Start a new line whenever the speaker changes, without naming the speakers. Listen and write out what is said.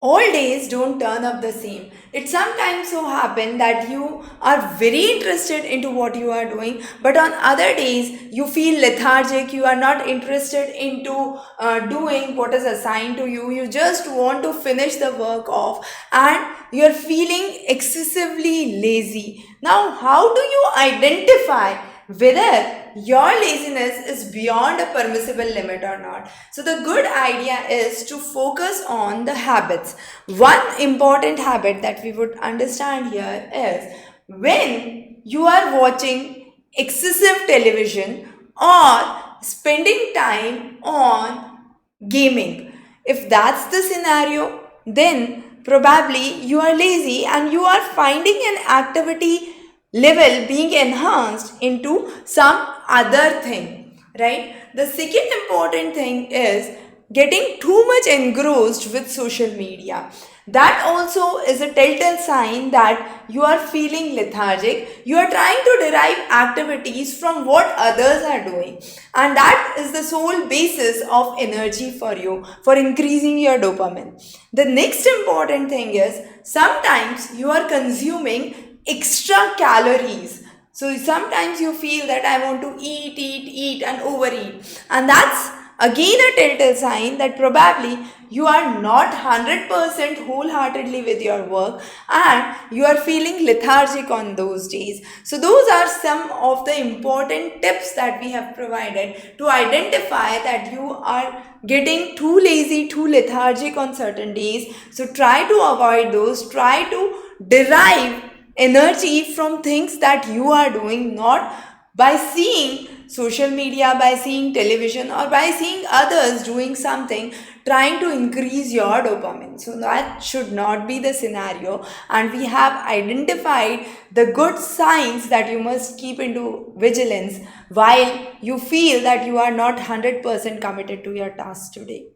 All days don't turn up the same. It sometimes so happen that you are very interested into what you are doing, but on other days you feel lethargic. You are not interested into doing what is assigned to you. You just want to finish the work off, and you are feeling excessively lazy. Now, how do you identify whether your laziness is beyond a permissible limit or not? So, the good idea is to focus on the habits. One important habit that we would understand here is when you are watching excessive television or spending time on gaming. If that's the scenario, then probably you are lazy and you are finding an activity level being enhanced into some other thing, right? The second important thing is getting too much engrossed with social media. That also is a telltale sign that you are feeling lethargic. You are trying to derive activities from what others are doing, and that is the sole basis of energy for you for increasing your dopamine. The next important thing is sometimes you are consuming extra calories. So sometimes you feel that I want to eat, and overeat. And that's again a telltale sign that probably you are not 100% wholeheartedly with your work and you are feeling lethargic on those days. So, those are some of the important tips that we have provided to identify that you are getting too lazy, too lethargic on certain days. So, try to avoid those, try to derive energy from things that you are doing, not by seeing social media, by seeing television, or by seeing others doing something trying to increase your dopamine. So, that should not be the scenario. And we have identified the good signs that you must keep into vigilance while you feel that you are not 100% committed to your task today.